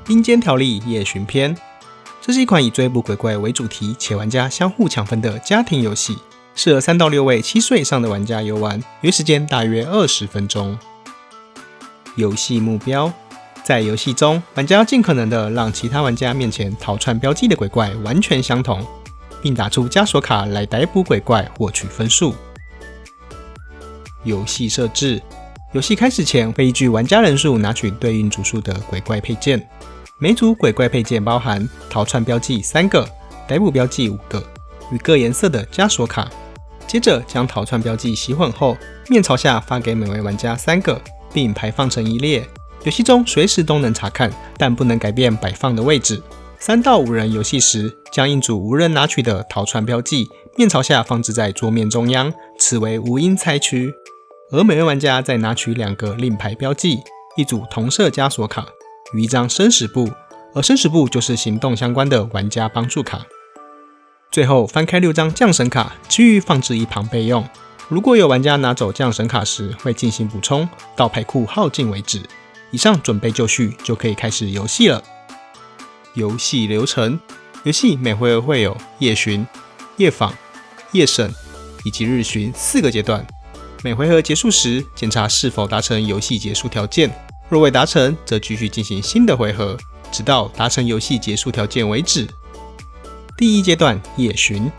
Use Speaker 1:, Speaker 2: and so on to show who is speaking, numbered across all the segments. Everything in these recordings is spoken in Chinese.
Speaker 1: 阴间条例夜巡篇。这是一款以追捕鬼怪为主题且玩家相互抢分的家庭游戏，适合3到6位7岁以上的玩家游玩，约时间大约20分钟。游戏目标：在游戏中，玩家要尽可能的让其他玩家面前逃窜标记的鬼怪完全相同，并打出枷锁卡来逮捕鬼怪获取分数。游戏设置：游戏开始前会依据玩家人数拿取对应组数的鬼怪配件，每组鬼怪配件包含逃窜标记3个、逮捕标记5个与各颜色的枷锁卡。接着将逃窜标记洗混后，面朝下发给每位玩家3个，并排放成一列。游戏中随时都能查看，但不能改变摆放的位置。3到5人游戏时，将一组无人拿取的逃窜标记面朝下放置在桌面中央，此为无因猜区。而每位玩家再拿取2个令牌标记，一组同色枷锁卡与一张生死簿，而生死簿就是行动相关的玩家帮助卡。最后翻开6张降神卡，其余放置一旁备用。如果有玩家拿走降神卡时，会进行补充，到牌库耗尽为止。以上准备就绪，就可以开始游戏了。游戏流程：游戏每回合会有夜巡、夜访、夜审以及日巡4个阶段。每回合结束时，检查是否达成游戏结束条件，若未达成，则继续进行新的回合，直到达成游戏结束条件为止。第一阶段夜巡，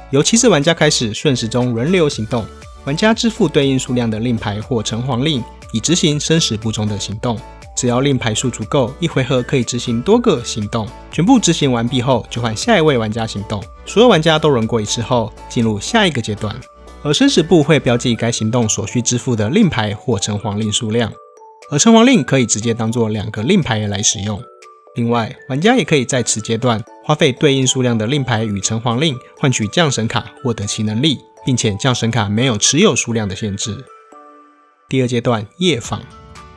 Speaker 1: 由起始玩家开始顺时钟轮流行动，玩家支付对应数量的令牌或城隍令，以执行生死簿中的行动。只要令牌数足够，一回合可以执行多个行动。全部执行完毕后，就换下一位玩家行动。所有玩家都轮过一次后，进入下一个阶段。而生死簿会标记该行动所需支付的令牌或城隍令数量，而城隍令可以直接当作2个令牌来使用。另外，玩家也可以在此阶段花费对应数量的令牌与城隍令，换取降神卡获得其能力，并且降神卡没有持有数量的限制。第二阶段夜访，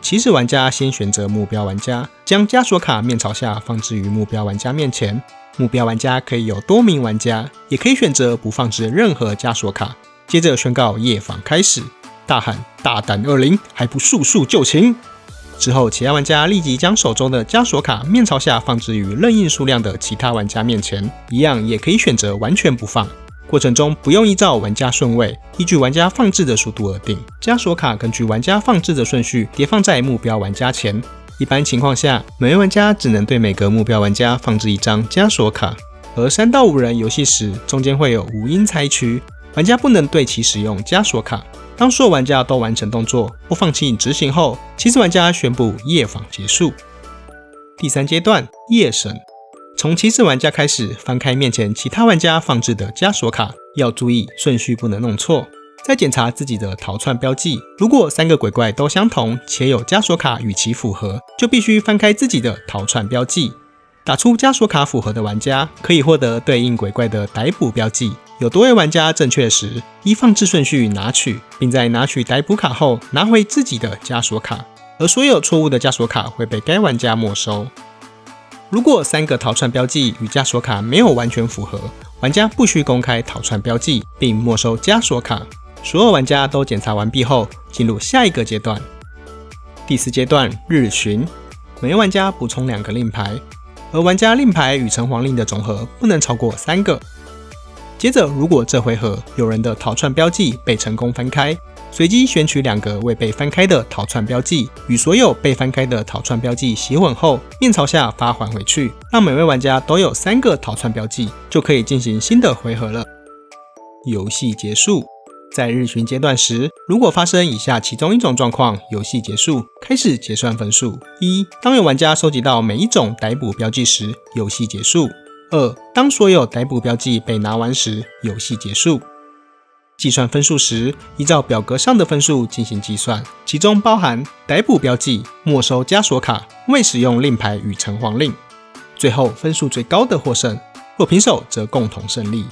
Speaker 1: 起始玩家先选择目标玩家，将枷锁卡面朝下放置于目标玩家面前。目标玩家可以有多名玩家，也可以选择不放置任何枷锁卡。接着宣告夜访开始，大喊大胆20，还不速速就擒！之后，其他玩家立即将手中的枷锁卡面朝下放置于任意数量的其他玩家面前，一样也可以选择完全不放。过程中不用依照玩家顺位，依据玩家放置的速度而定。枷锁卡根据玩家放置的顺序叠放在目标玩家前。一般情况下，每位玩家只能对每个目标玩家放置1张枷锁卡。而3到5人游戏时，中间会有无因猜区，玩家不能对其使用枷锁卡。当所有玩家都完成动作或放弃执行后，起始玩家宣布夜访结束。第3阶段夜审，从起始玩家开始翻开面前其他玩家放置的枷锁卡，要注意顺序不能弄错。再检查自己的逃窜标记，如果3个鬼怪都相同且有枷锁卡与其符合，就必须翻开自己的逃窜标记。打出枷锁卡符合的玩家可以获得对应鬼怪的逮捕标记。有多位玩家正确时，依放置顺序拿取，并在拿取逮捕卡后拿回自己的枷锁卡，而所有错误的枷锁卡会被该玩家没收。如果3个逃窜标记与枷锁卡没有完全符合，玩家不需公开逃窜标记并没收枷锁卡。所有玩家都检查完毕后，进入下一个阶段。第4阶段日巡，每位玩家补充2个令牌，而玩家令牌与城隍令的总和不能超过3个。接着，如果这回合有人的逃窜标记被成功翻开，随机选取2个未被翻开的逃窜标记，与所有被翻开的逃窜标记洗混后，面朝下发还回去，让每位玩家都有3个逃窜标记，就可以进行新的回合了。游戏结束。在日巡阶段时，如果发生以下其中一种状况，游戏结束，开始结算分数。1. 当有玩家收集到每一种逮捕标记时，游戏结束。2. 当所有逮捕标记被拿完时，游戏结束。计算分数时，依照表格上的分数进行计算，其中包含逮捕标记、没收枷锁卡、未使用令牌与城隍令。最后分数最高的获胜，若平手则共同胜利。